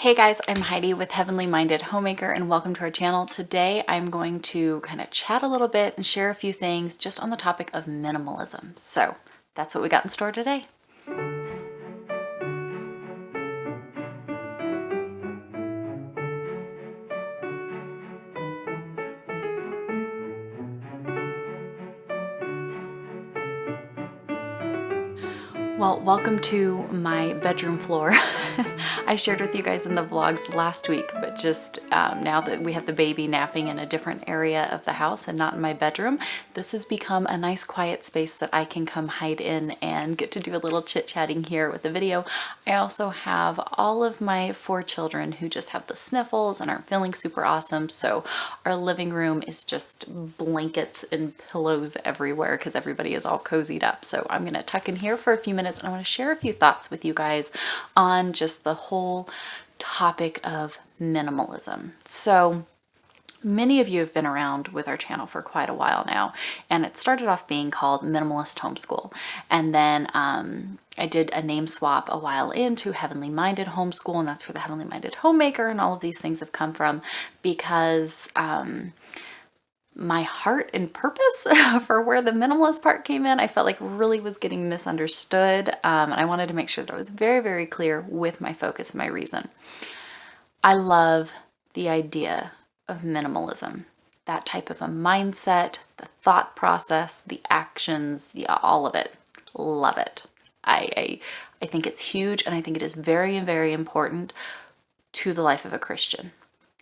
Hey guys, I'm Heidi with Heavenly Minded Homemaker and welcome to our channel. Today I'm going to kind of chat a little bit and share a few things just on the topic of minimalism. So that's what we got in store today. Well, welcome to my bedroom floor. I shared with you guys in the vlogs last week, but just now that we have the baby napping in a different area of the house and not in my bedroom, this has become a nice quiet space that I can come hide in and get to do a little chit-chatting here with the video. I also have all of my 4 children who just have the sniffles and aren't feeling super awesome, so our living room is just blankets and pillows everywhere because everybody is all cozied up. So I'm going to tuck in here for a few minutes and I want to share a few thoughts with you guys on just the whole topic of minimalism. So many of you have been around with our channel for quite a while now, and it started off being called Minimalist Homeschool. And then I did a name swap a while into Heavenly Minded Homeschool, and that's where the Heavenly Minded Homemaker and all of these things have come from, because my heart and purpose for where the minimalist part came in, I felt like really was getting misunderstood. And I wanted to make sure that I was very, very clear with my focus and my reason. I love the idea of minimalism, that type of a mindset, the thought process, the actions, yeah, all of it. Love it. I think it's huge, and I think it is very, very important to the life of a Christian.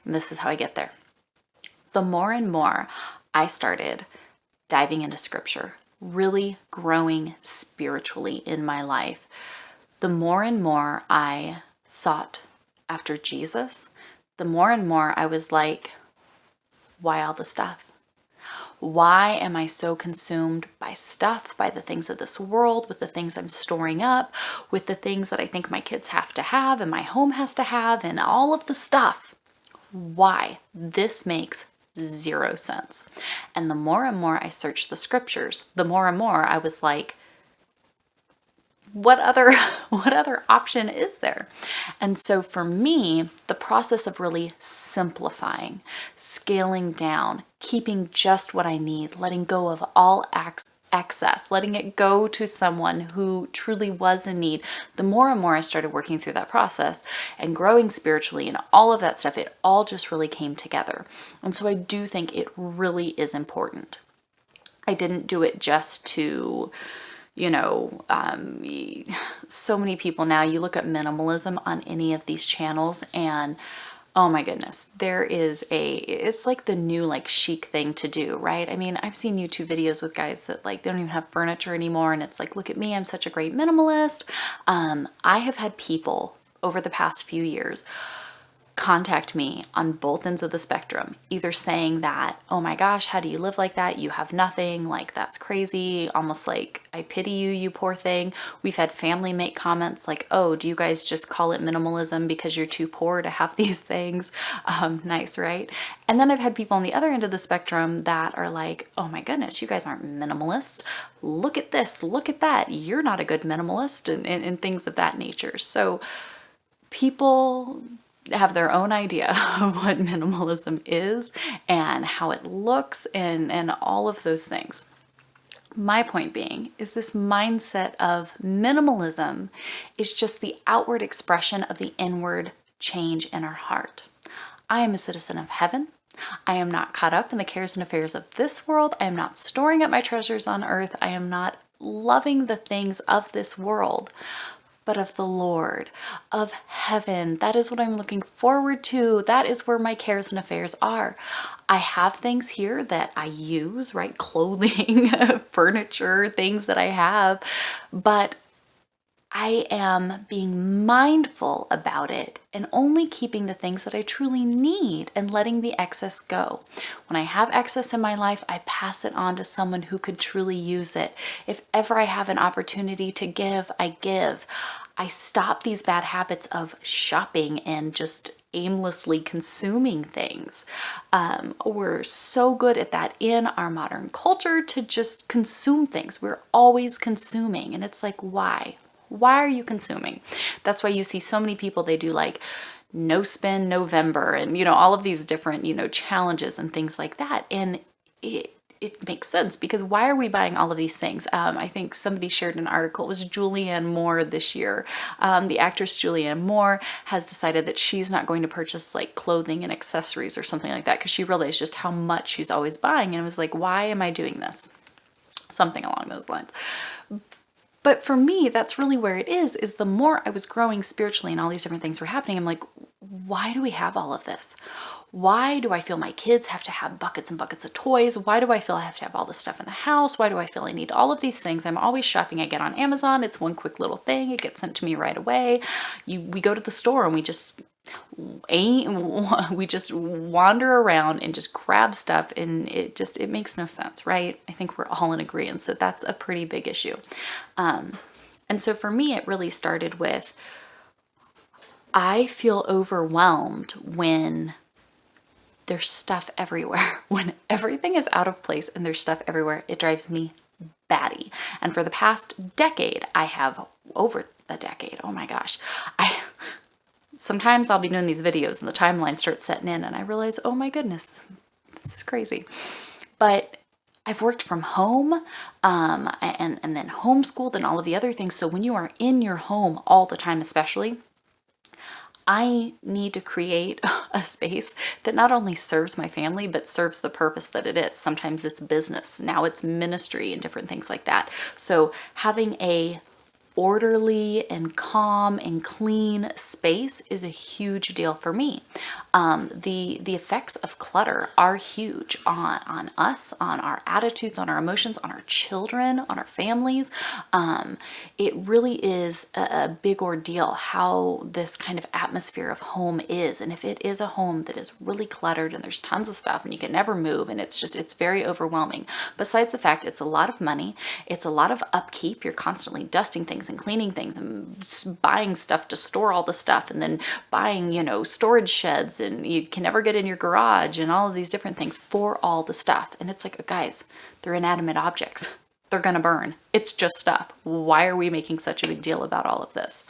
And this is how I get there. The more and more I started diving into scripture, really growing spiritually in my life, the more and more I sought after Jesus, the more and more I was like, why all the stuff? Why am I so consumed by stuff, by the things of this world, with the things I'm storing up, with the things that I think my kids have to have and my home has to have, and all of the stuff? Why? This makes 0 sense. And the more and more I searched the scriptures, the more and more I was like, what other option is there? And so for me, the process of really simplifying, scaling down, keeping just what I need, letting go of all excess, letting it go to someone who truly was in need, the more and more I started working through that process and growing spiritually and all of that stuff, it all just really came together. And so I do think it really is important. I didn't do it just to, so many people now, you look at minimalism on any of these channels and oh my goodness, it's like the new chic thing to do, right? I mean, I've seen YouTube videos with guys that they don't even have furniture anymore, and it's like, look at me, I'm such a great minimalist. I have had people over the past few years contact me on both ends of the spectrum, either saying that, oh my gosh, how do you live like that? You have nothing, that's crazy, almost like I pity you, you poor thing. We've had family make comments like, oh, do you guys just call it minimalism because you're too poor to have these things? Nice, right? And then I've had people on the other end of the spectrum that are like, oh my goodness, you guys aren't minimalist. Look at this, look at that. You're not a good minimalist, and things of that nature. So people have their own idea of what minimalism is and how it looks and all of those things. My point being is this mindset of minimalism is just the outward expression of the inward change in our heart. I am a citizen of heaven. I am not caught up in the cares and affairs of this world. I am not storing up my treasures on earth. I am not loving the things of this world, but of the Lord, of heaven. That is what I'm looking forward to. That is where my cares and affairs are. I have things here that I use, right? Clothing, furniture, things that I have, but I am being mindful about it and only keeping the things that I truly need and letting the excess go. When I have excess in my life, I pass it on to someone who could truly use it. If ever I have an opportunity to give, I give. I stop these bad habits of shopping and just aimlessly consuming things. We're so good at that in our modern culture, to just consume things. We're always consuming, and it's like, why? Why are you consuming? That's why you see so many people, they do no spend November and, all of these different, challenges and things like that. And it makes sense, because why are we buying all of these things? I think somebody shared an article. It was Julianne Moore this year. The actress Julianne Moore has decided that she's not going to purchase like clothing and accessories or something like that, because she realized just how much she's always buying, and it was like, why am I doing this? Something along those lines. But for me, that's really where it is the more I was growing spiritually and all these different things were happening, I'm like, why do we have all of this? Why do I feel my kids have to have buckets and buckets of toys? Why do I feel I have to have all this stuff in the house? Why do I feel I need all of these things? I'm always shopping. I get on Amazon. It's one quick little thing. It gets sent to me right away. We go to the store and we just wander around and just grab stuff, and it makes no sense, right? I think we're all in agreement that that's a pretty big issue. And so for me, it really started with, I feel overwhelmed when there's stuff everywhere. When everything is out of place and there's stuff everywhere, it drives me batty. And for the past decade, over a decade, oh my gosh, sometimes I'll be doing these videos and the timeline starts setting in and I realize, oh my goodness, this is crazy. But I've worked from home and then homeschooled and all of the other things. So when you are in your home all the time, especially, I need to create a space that not only serves my family, but serves the purpose that it is. Sometimes it's business. Now it's ministry and different things like that. So having a orderly and calm and clean space is a huge deal for me. The effects of clutter are huge on us, on our attitudes, on our emotions, on our children, on our families. It really is a big ordeal how this kind of atmosphere of home is. And if it is a home that is really cluttered and there's tons of stuff and you can never move, and it's very overwhelming. Besides the fact it's a lot of money, it's a lot of upkeep. You're constantly dusting things and cleaning things and buying stuff to store all the stuff, and then buying, storage sheds, and you can never get in your garage, and all of these different things for all the stuff. And it's like, guys, they're inanimate objects. They're gonna burn. It's just stuff. Why are we making such a big deal about all of this?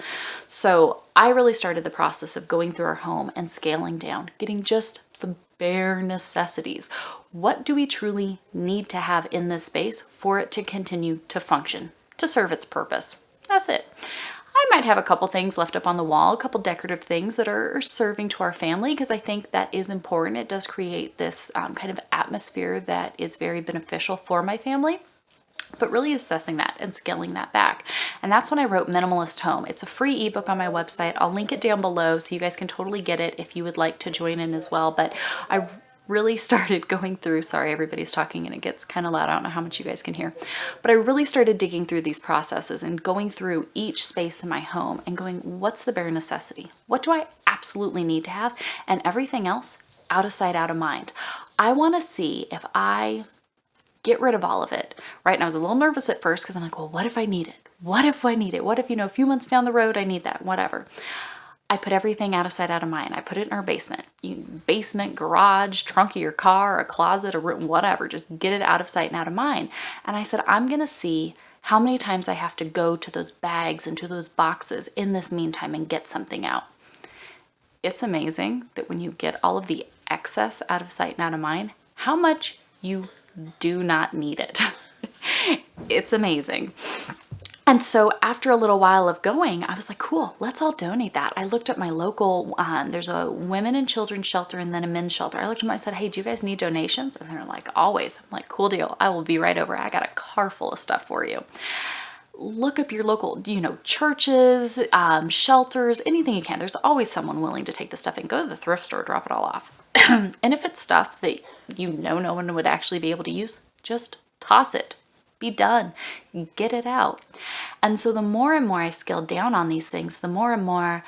So I really started the process of going through our home and scaling down, getting just the bare necessities. What do we truly need to have in this space for it to continue to function, to serve its purpose? That's it. I might have a couple things left up on the wall, a couple decorative things that are serving to our family, because I think that is important. It does create this kind of atmosphere that is very beneficial for my family. But really assessing that and scaling that back. And that's when I wrote Minimalist Home. It's a free ebook on my website. I'll link it down below so you guys can totally get it if you would like to join in as well. But I really started going through, sorry, everybody's talking and it gets kind of loud. I don't know how much you guys can hear, but I really started digging through these processes and going through each space in my home and going, what's the bare necessity? What do I absolutely need to have? And everything else, out of sight, out of mind. I want to see if I get rid of all of it, right? And I was a little nervous at first because I'm like, well, what if I need it? What if I need it? What if, a few months down the road, I need that, whatever. I put everything out of sight, out of mind. I put it in our basement. Basement, garage, trunk of your car, a closet, a room, whatever. Just get it out of sight and out of mind. And I said, I'm going to see how many times I have to go to those bags and to those boxes in this meantime and get something out. It's amazing that when you get all of the excess out of sight and out of mind, how much you do not need it. It's amazing. And so after a little while of going, I was like, cool, let's all donate that. I looked at my local, there's a women and children's shelter and then a men's shelter. I looked at them, I said, hey, do you guys need donations? And they're like, always. I'm like, cool deal. I will be right over. I got a car full of stuff for you. Look up your local, churches, shelters, anything you can. There's always someone willing to take the stuff and go to the thrift store, drop it all off. And if it's stuff that no one would actually be able to use, just toss it. Be done. Get it out. And so the more and more I scaled down on these things, the more and more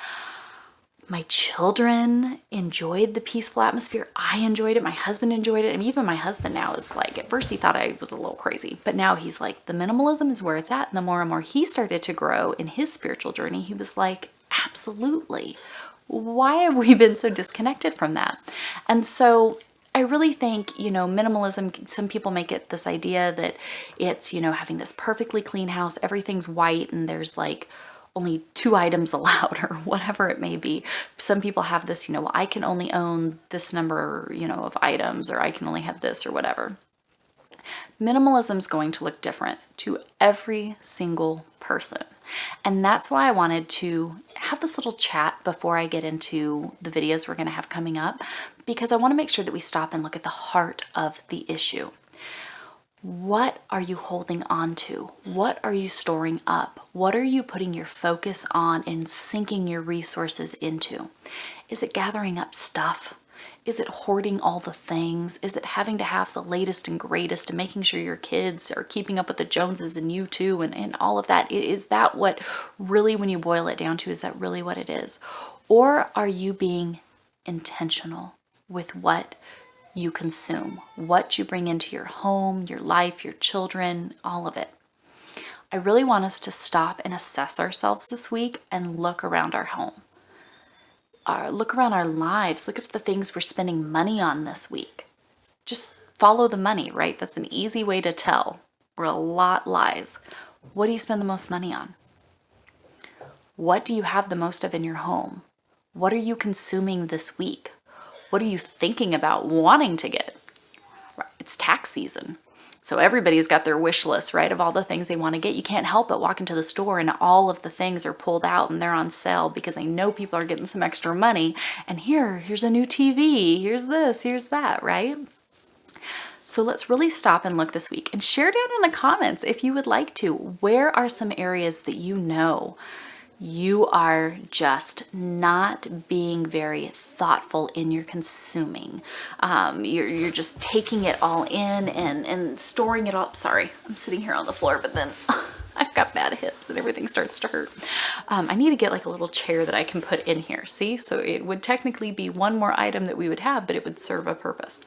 my children enjoyed the peaceful atmosphere. I enjoyed it. My husband enjoyed it. And even my husband now is like, at first he thought I was a little crazy, but now he's like, the minimalism is where it's at. And the more and more he started to grow in his spiritual journey, he was like, absolutely. Why have we been so disconnected from that? And so I really think, minimalism, some people make it this idea that it's, having this perfectly clean house, everything's white, and there's like only 2 items allowed or whatever it may be. Some people have this, well, I can only own this number, of items, or I can only have this or whatever. Minimalism is going to look different to every single person. And that's why I wanted to have this little chat before I get into the videos we're going to have coming up, because I want to make sure that we stop and look at the heart of the issue. What are you holding on to? What are you storing up? What are you putting your focus on and sinking your resources into? Is it gathering up stuff? Is it hoarding all the things? Is it having to have the latest and greatest and making sure your kids are keeping up with the Joneses and you too and all of that? Is that what really, when you boil it down to, is that really what it is? Or are you being intentional with what you consume, what you bring into your home, your life, your children, all of it? I really want us to stop and assess ourselves this week and look around our home. Look around our lives. Look at the things we're spending money on this week. Just follow the money, right? That's an easy way to tell where a lot lies. What do you spend the most money on? What do you have the most of in your home? What are you consuming this week? What are you thinking about wanting to get? It's tax season. So everybody's got their wish list, right, of all the things they want to get. You can't help but walk into the store and all of the things are pulled out and they're on sale because they know people are getting some extra money. And here's a new TV. Here's this, here's that, right? So let's really stop and look this week and share down in the comments if you would like to. Where are some areas that you are just not being very thoughtful in your consuming? You're just taking it all in and storing it all. Sorry, I'm sitting here on the floor, but then I've got bad hips and everything starts to hurt. I need to get like a little chair that I can put in here. See, so it would technically be one more item that we would have, but it would serve a purpose.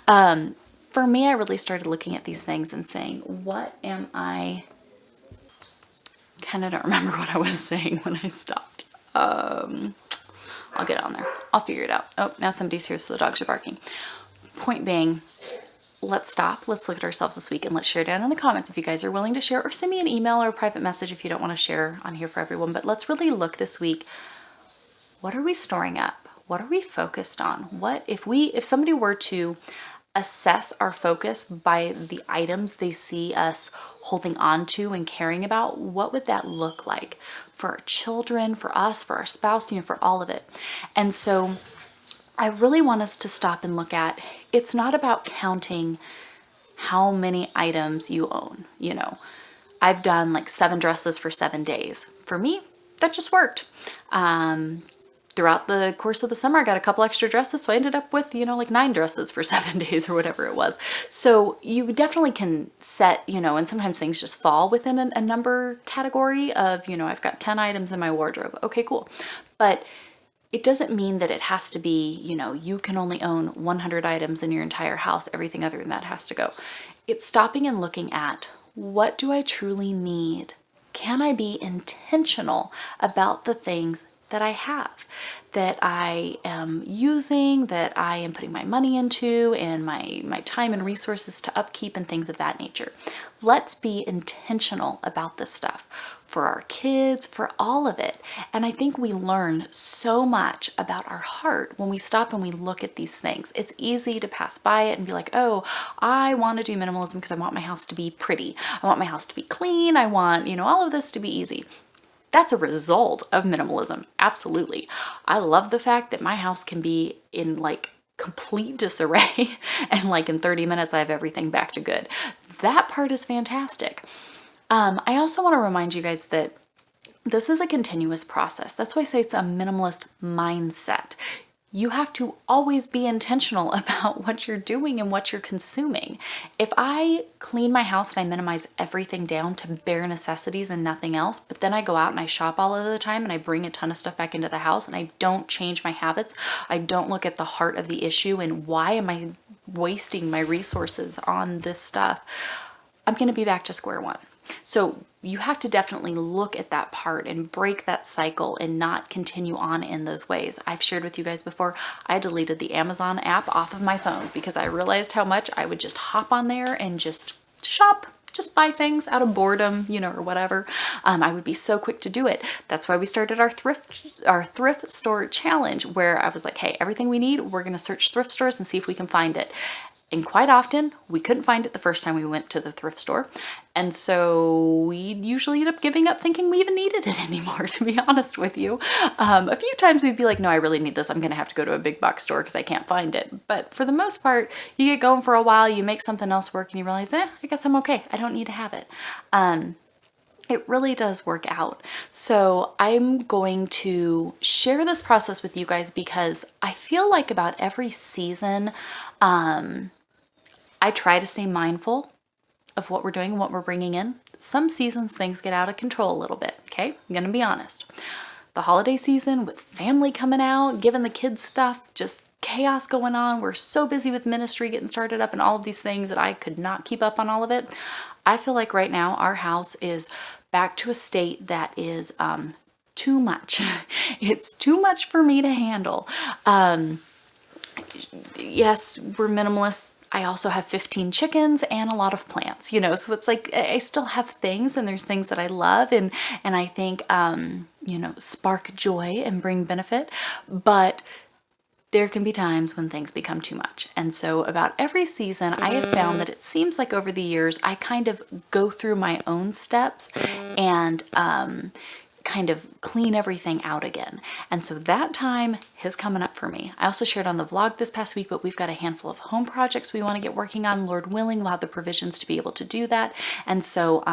For me, I really started looking at these things and saying, what am I... Kind of don't remember what I was saying when I stopped. I'll get on there. I'll figure it out. Oh, now somebody's here, so the dogs are barking. Point being, let's stop. Let's look at ourselves this week and let's share down in the comments if you guys are willing to share, or send me an email or a private message if you don't want to share on here for everyone. But let's really look this week. What are we storing up? What are we focused on? What if somebody were to assess our focus by the items they see us holding on to and caring about, what would that look like for our children, for us, for our spouse, for all of it? And so I really want us to stop and look at, it's not about counting how many items you own. I've done like 7 dresses for 7 days. For me, that just worked. Throughout the course of the summer, I got a couple extra dresses, so I ended up with, like 9 dresses for 7 days or whatever it was. So you definitely can set, and sometimes things just fall within a number category of, I've got 10 items in my wardrobe. Okay, cool. But it doesn't mean that it has to be, you can only own 100 items in your entire house. Everything other than that has to go. It's stopping and looking at, what do I truly need? Can I be intentional about the things that I have, that I am using, that I am putting my money into, and my time and resources to upkeep and things of that nature? Let's be intentional about this stuff for our kids, for all of it. And I think we learn so much about our heart when we stop and we look at these things. It's easy to pass by it and be like, oh, I want to do minimalism because I want my house to be pretty. I want my house to be clean. I want, all of this to be easy. That's a result of minimalism. Absolutely. I love the fact that my house can be in like complete disarray and like in 30 minutes I have everything back to good. That part is fantastic. I also want to remind you guys that this is a continuous process. That's why I say it's a minimalist mindset. You have to always be intentional about what you're doing and what you're consuming. If I clean my house and I minimize everything down to bare necessities and nothing else, but then I go out and I shop all of the time and I bring a ton of stuff back into the house and I don't change my habits, I don't look at the heart of the issue and why am I wasting my resources on this stuff, I'm going to be back to square one. So you have to definitely look at that part and break that cycle and not continue on in those ways. I've shared with you guys before, I deleted the Amazon app off of my phone because I realized how much I would just hop on there and just shop just buy things out of boredom, you know, or whatever. I would be so quick to do it. That's why we started our thrift store challenge, where I was like, hey, everything we need, we're going to search thrift stores and see if we can find it. And quite often, we couldn't find it the first time we went to the thrift store. And so we usually end up giving up thinking we even needed it anymore, to be honest with you. A few times we'd be like, no, I really need this. I'm going to have to go to a big box store because I can't find it. But for the most part, you get going for a while, you make something else work, and you realize, I guess I'm okay. I don't need to have it. It really does work out. So I'm going to share this process with you guys because I feel like about every season, I try to stay mindful of what we're doing and what we're bringing in. Some seasons things get out of control a little bit, okay? I'm gonna be honest. The holiday season with family coming out, giving the kids stuff, just chaos going on. We're so busy with ministry getting started up and all of these things that I could not keep up on all of it. I feel like right now our house is back to a state that is too much. It's too much for me to handle. Yes, we're minimalists. I also have 15 chickens and a lot of plants, you know, so it's like I still have things, and there's things that I love and I think, you know, spark joy and bring benefit, but there can be times when things become too much. And so about every season, I have found that it seems like over the years, I kind of go through my own steps and kind of clean everything out again. And so that time is coming up for me. I also shared on the vlog this past week, but we've got a handful of home projects we want to get working on. Lord willing, we'll have the provisions to be able to do that. And so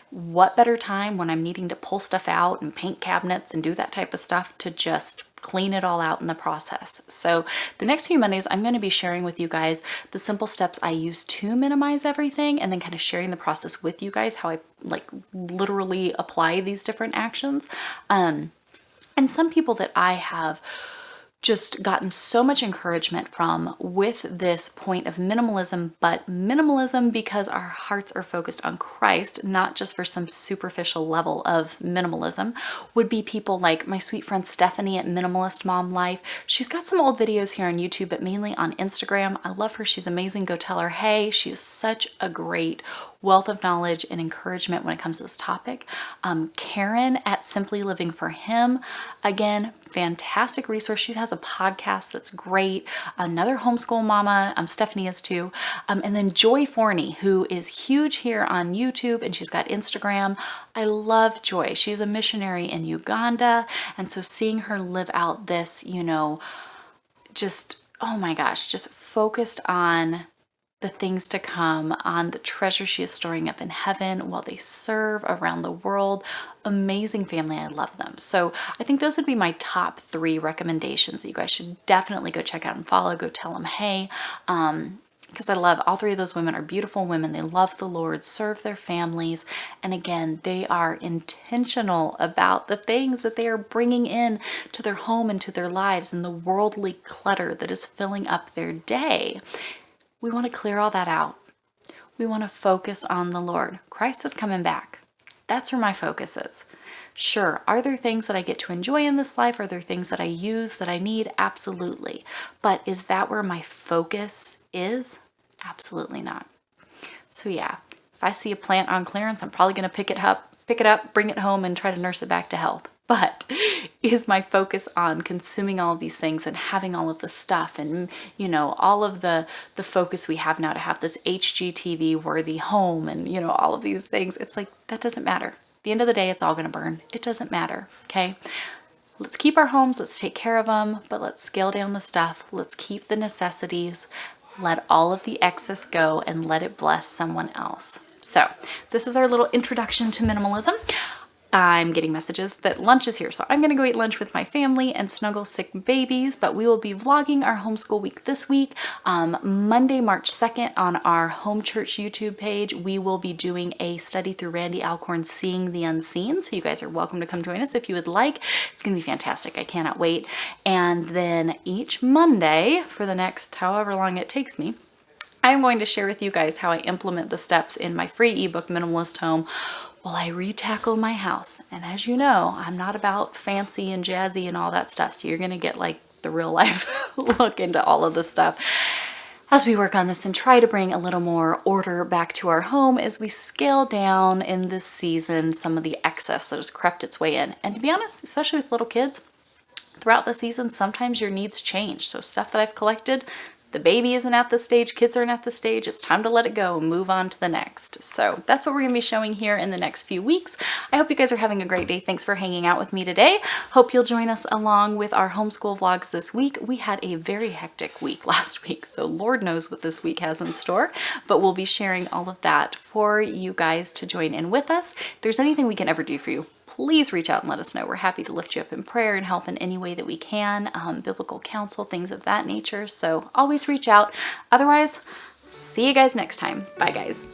what better time when I'm needing to pull stuff out and paint cabinets and do that type of stuff to just clean it all out in the process. So the next few Mondays, I'm going to be sharing with you guys the simple steps I use to minimize everything, and then kind of sharing the process with you guys, how I like literally apply these different actions. And some people that I have just gotten so much encouragement from with this point of minimalism, but minimalism because our hearts are focused on Christ, not just for some superficial level of minimalism, would be people like my sweet friend Stephanie at Minimalist Mom Life. She's got some old videos here on YouTube, but mainly on Instagram. I love her. She's amazing. Go tell her, hey, she is such a great wealth of knowledge and encouragement when it comes to this topic. Karen at Simply Living for Him, again, fantastic resource. She has a podcast that's great. Another homeschool mama, Stephanie is too. And then Joy Forney, who is huge here on YouTube, and she's got Instagram. I love Joy. She's a missionary in Uganda. And so seeing her live out this, you know, just, oh my gosh, just focused on the things to come, on the treasure she is storing up in heaven while they serve around the world. Amazing family. I love them. So I think those would be my top 3 recommendations that you guys should definitely go check out and follow. Go tell them, hey, because I love all 3 of those women are beautiful women. They love the Lord, serve their families. And again, they are intentional about the things that they are bringing in to their home and to their lives and the worldly clutter that is filling up their day. We want to clear all that out. We want to focus on the Lord. Christ is coming back. That's where my focus is. Sure, are there things that I get to enjoy in this life? Are there things that I use that I need? Absolutely. But is that where my focus is? Absolutely not. So yeah, if I see a plant on clearance, I'm probably going to pick it up, bring it home, and try to nurse it back to health. But is my focus on consuming all of these things and having all of the stuff and, you know, all of the focus we have now to have this HGTV worthy home and, you know, all of these things? It's like, that doesn't matter. At the end of the day, it's all going to burn. It doesn't matter. Okay. Let's keep our homes. Let's take care of them, but let's scale down the stuff. Let's keep the necessities. Let all of the excess go and let it bless someone else. So this is our little introduction to minimalism. I'm getting messages that lunch is here, so I'm going to go eat lunch with my family and snuggle sick babies, but we will be vlogging our homeschool week this week. Monday, March 2nd on our Home Church YouTube page, we will be doing a study through Randy Alcorn's Seeing the Unseen, so you guys are welcome to come join us if you would like. It's going to be fantastic. I cannot wait. And then each Monday for the next however long it takes me, I'm going to share with you guys how I implement the steps in my free ebook, Minimalist Home, while I retackle my house. And as you know, I'm not about fancy and jazzy and all that stuff. So you're going to get like the real life look into all of this stuff as we work on this and try to bring a little more order back to our home as we scale down in this season some of the excess that has crept its way in. And to be honest, especially with little kids, throughout the season, sometimes your needs change. So stuff that I've collected, the baby isn't at the stage, kids aren't at the stage, it's time to let it go and move on to the next. So that's what we're gonna be showing here in the next few weeks. I hope you guys are having a great day. Thanks for hanging out with me today. Hope you'll join us along with our homeschool vlogs this week. We had a very hectic week last week, so Lord knows what this week has in store, but we'll be sharing all of that for you guys to join in with us. If there's anything we can ever do for you, please reach out and let us know. We're happy to lift you up in prayer and help in any way that we can, biblical counsel, things of that nature. So always reach out. Otherwise, see you guys next time. Bye, guys.